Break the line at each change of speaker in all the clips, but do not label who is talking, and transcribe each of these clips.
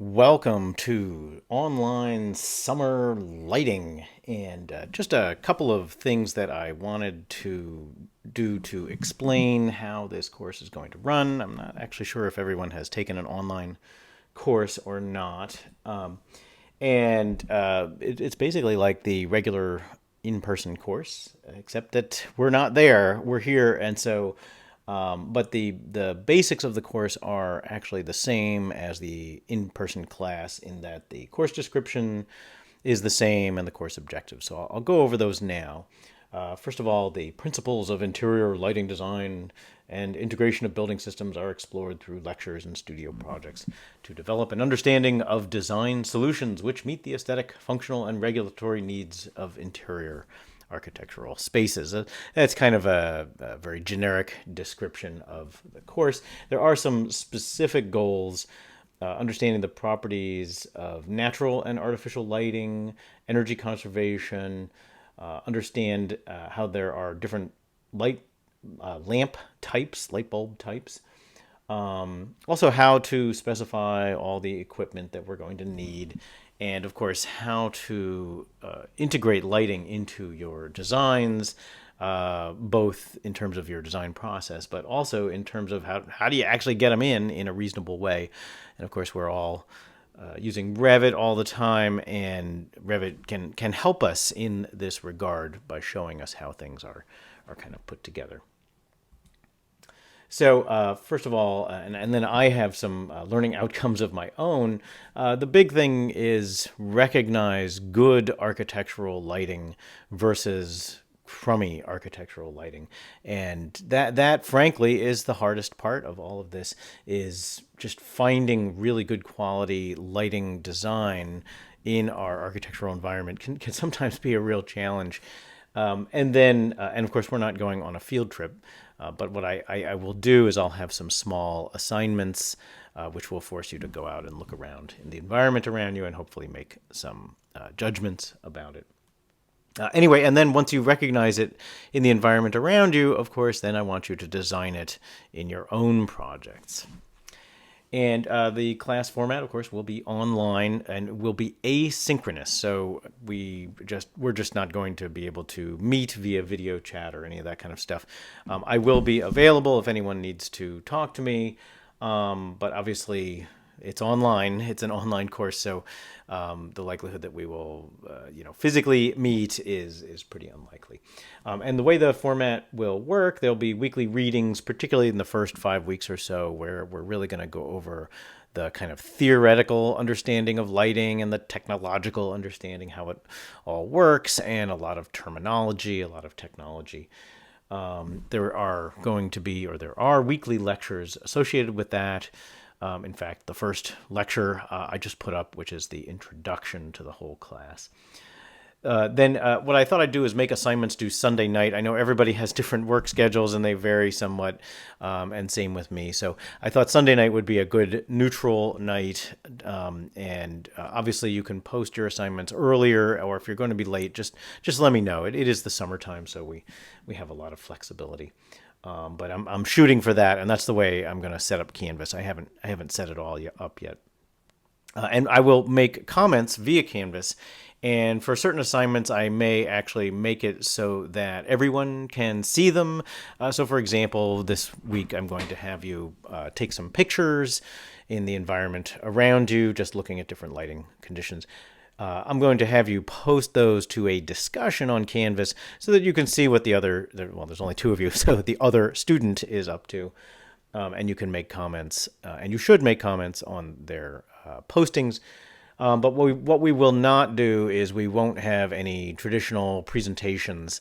Welcome to online summer lighting, and just a couple of things that I wanted to do to explain how this course is going to run. I'm not actually sure if everyone has taken an online course or not. It's basically like the regular in-person course, except that we're not there. We're here, and so but the basics of the course are actually the same as the in-person class in that the course description is the same and the course objectives. So I'll go over those now. First of all, the principles of interior lighting design and integration of building systems are explored through lectures and studio projects to develop an understanding of design solutions which meet the aesthetic, functional, and regulatory needs of interior architectural spaces. That's kind of a very generic description of the course. There are some specific goals, understanding the properties of natural and artificial lighting, energy conservation, understand how there are different lamp types, light bulb types. Also, how to specify all the equipment that we're going to need, and of course, how to integrate lighting into your designs, both in terms of your design process, but also in terms of how do you actually get them in a reasonable way. And of course, we're all using Revit all the time, and Revit can help us in this regard by showing us how things are kind of put together. So first of all, and then I have some learning outcomes of my own. The big thing is recognize good architectural lighting versus crummy architectural lighting, and that frankly is the hardest part of all of this, is just finding really good quality lighting design in our architectural environment can sometimes be a real challenge. And of course, we're not going on a field trip, but what I will do is I'll have some small assignments, which will force you to go out and look around in the environment around you and hopefully make some judgments about it. Anyway, and then once you recognize it in the environment around you, of course, then I want you to design it in your own projects. And the class format, of course, will be online and will be asynchronous. So we're just not going to be able to meet via video chat or any of that kind of stuff. I will be available if anyone needs to talk to me, but obviously it's online. It's an online course, so the likelihood that we will, physically meet is pretty unlikely. And the way the format will work, there'll be weekly readings, particularly in the first 5 weeks or so, where we're really going to go over the kind of theoretical understanding of lighting and the technological understanding how it all works, and a lot of terminology, a lot of technology. There are weekly lectures associated with that. In fact, the first lecture I just put up, which is the introduction to the whole class. Then what I thought I'd do is make assignments due Sunday night. I know everybody has different work schedules and they vary somewhat, and same with me. So I thought Sunday night would be a good neutral night. And obviously you can post your assignments earlier, or if you're going to be late, just let me know. It is the summertime, so we have a lot of flexibility. But I'm shooting for that, and that's the way I'm going to set up Canvas. I haven't set it all up yet. And I will make comments via Canvas, and for certain assignments, I may actually make it so that everyone can see them. So, for example, this week I'm going to have you take some pictures in the environment around you, just looking at different lighting conditions. I'm going to have you post those to a discussion on Canvas so that you can see what there's only two of you, so that the other student is up to. And you can make comments, and you should make comments on their postings. But what we will not do is we won't have any traditional presentations,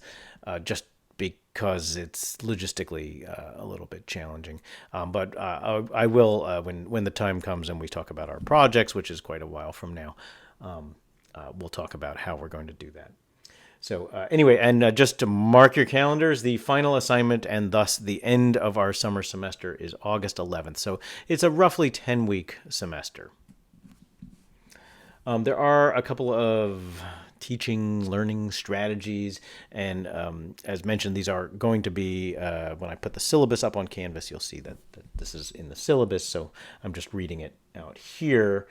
just because it's logistically a little bit challenging. But I will, when the time comes and we talk about our projects, which is quite a while from now, we'll talk about how we're going to do that. So anyway, and just to mark your calendars, the final assignment and thus the end of our summer semester is August 11th. So it's a roughly 10-week semester. There are a couple of teaching, learning strategies, and as mentioned, these are going to be, when I put the syllabus up on Canvas, you'll see that this is in the syllabus, so I'm just reading it out here.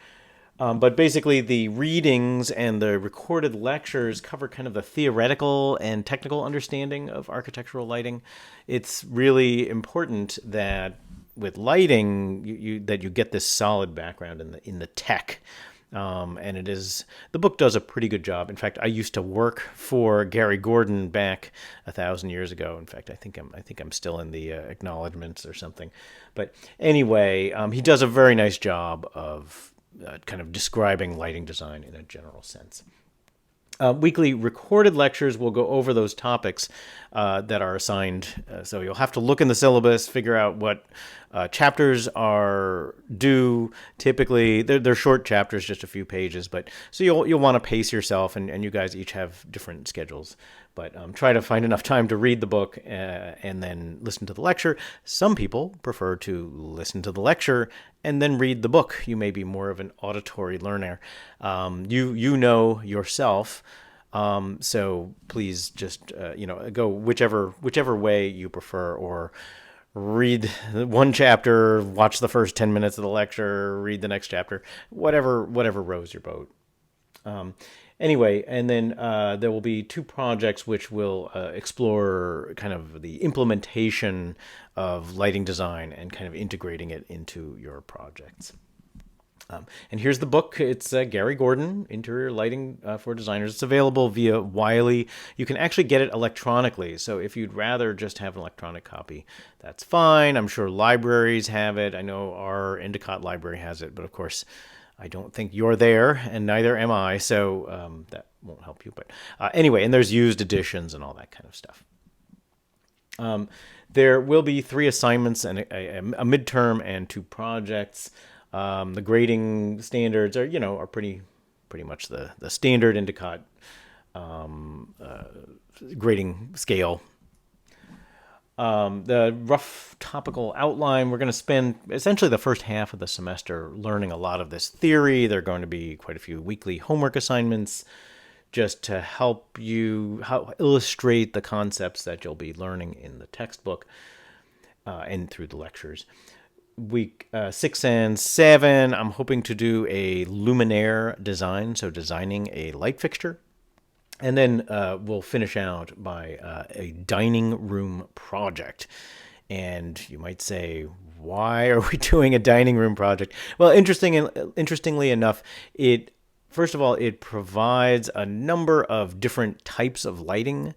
But basically, the readings and the recorded lectures cover kind of the theoretical and technical understanding of architectural lighting. It's really important that with lighting, that you get this solid background in the tech. And it is the book does a pretty good job. In fact, I used to work for Gary Gordon back 1,000 years ago. In fact, I think I'm still in the acknowledgments or something. But anyway, he does a very nice job of kind of describing lighting design in a general sense. Weekly recorded lectures will go over those topics that are assigned. So you'll have to look in the syllabus, figure out what chapters are due. Typically, they're short chapters, just a few pages, but so you'll want to pace yourself, and you guys each have different schedules. But try to find enough time to read the book and then listen to the lecture. Some people prefer to listen to the lecture and then read the book. You may be more of an auditory learner. You know yourself. So please just go whichever way you prefer, or read one chapter, watch the first 10 minutes of the lecture, read the next chapter, whatever rows your boat. Anyway, and then there will be two projects which will explore kind of the implementation of lighting design and kind of integrating it into your projects. And here's the book. It's Gary Gordon, Interior Lighting for Designers. It's available via Wiley. You can actually get it electronically. So if you'd rather just have an electronic copy, that's fine. I'm sure libraries have it. I know our Endicott library has it, but of course, I don't think you're there, and neither am I, so that won't help you. But anyway, and there's used editions and all that kind of stuff. There will be 3 assignments and a midterm and 2 projects. The grading standards are pretty much the standard Endicott grading scale. The rough topical outline, we're going to spend essentially the first half of the semester learning a lot of this theory. There are going to be quite a few weekly homework assignments just to help you illustrate the concepts that you'll be learning in the textbook and through the lectures. Week 6 and 7, I'm hoping to do a luminaire design, so designing a light fixture. And then we'll finish out by a dining room project. And you might say, why are we doing a dining room project? Well, interestingly enough, first of all, it provides a number of different types of lighting,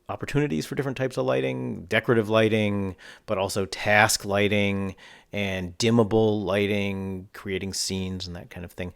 opportunities for different types of lighting, decorative lighting, but also task lighting and dimmable lighting, creating scenes and that kind of thing.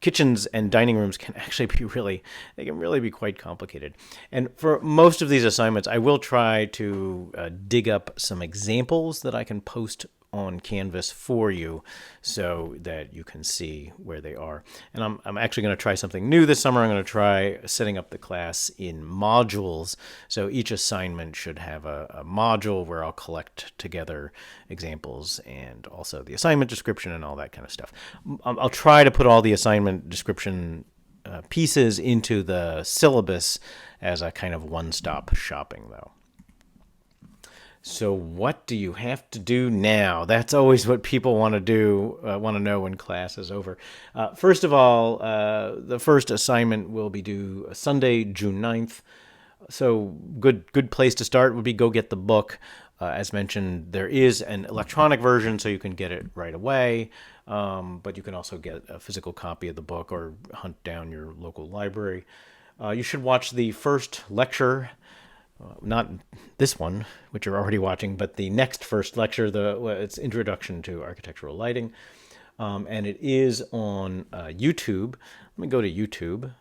Kitchens and dining rooms can actually be quite complicated. And for most of these assignments, I will try to dig up some examples that I can post on Canvas for you so that you can see where they are. And I'm actually going to try something new this summer. I'm going to try setting up the class in modules. So each assignment should have a module where I'll collect together examples and also the assignment description and all that kind of stuff. I'll try to put all the assignment description pieces into the syllabus as a kind of one-stop shopping, though. So what do you have to do now? That's always what people want to know when class is over. First of all, the first assignment will be due Sunday, June 9th. So good place to start would be go get the book. As mentioned, there is an electronic version, so you can get it right away. But you can also get a physical copy of the book or hunt down your local library. You should watch the first lecture. Not this one, which you're already watching, but the next first lecture, it's Introduction to Architectural Lighting, and it is on YouTube. Let me go to YouTube,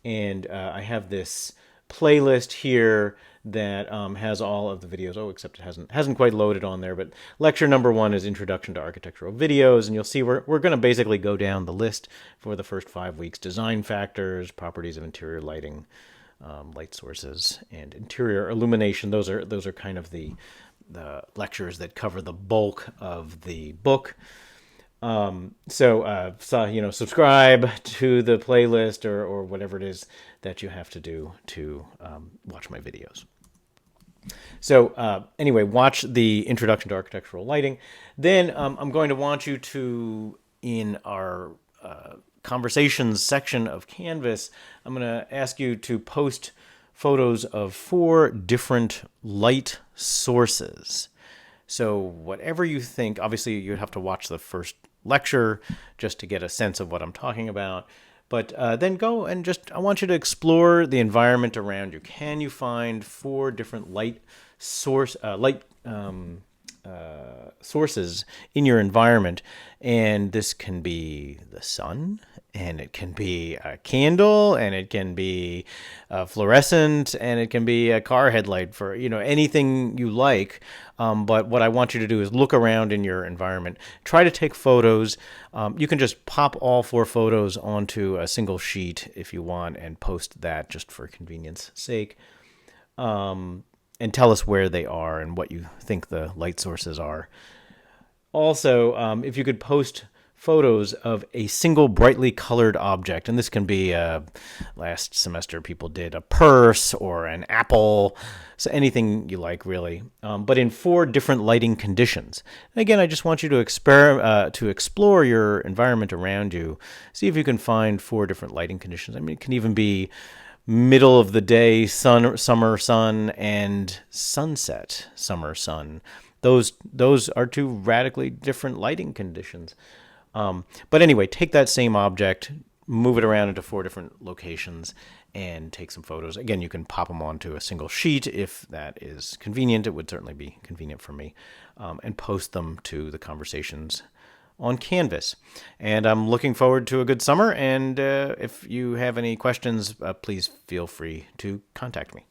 and I have this playlist here that has all of the videos. Oh, except it hasn't quite loaded on there. But lecture number 1 is Introduction to Architectural Videos, and you'll see we're going to basically go down the list for the first 5 weeks: design factors, properties of interior lighting, light sources, and interior illumination. Those are kind of the lectures that cover the bulk of the book. Subscribe to the playlist or whatever it is that you have to do to watch my videos. So anyway, watch the Introduction to Architectural Lighting. Then I'm going to want you to, in our conversations section of Canvas, I'm going to ask you to post photos of 4 different light sources. So whatever you think, obviously you'd have to watch the first lecture just to get a sense of what I'm talking about. But then go and I want you to explore the environment around you. Can you find 4 different light sources in your environment? And this can be the sun, and it can be a candle, and it can be fluorescent, and it can be a car headlight, for anything you like. But what I want you to do is look around in your environment, try to take photos. You can just pop all 4 photos onto a single sheet if you want and post that just for convenience sake. And tell us where they are and what you think the light sources are. Also, if you could post photos of a single brightly colored object, and this can be, last semester people did a purse or an apple, so anything you like, really, but in 4 different lighting conditions. And again, I just want you to explore your environment around you, see if you can find 4 different lighting conditions. I mean, it can even be middle of the day summer sun and sunset summer sun. Those are 2 radically different lighting conditions. But anyway, take that same object, move it around into 4 different locations, and take some photos. Again, you can pop them onto a single sheet if that is convenient. It would certainly be convenient for me, and post them to the conversations on Canvas. And I'm looking forward to a good summer. And if you have any questions, please feel free to contact me.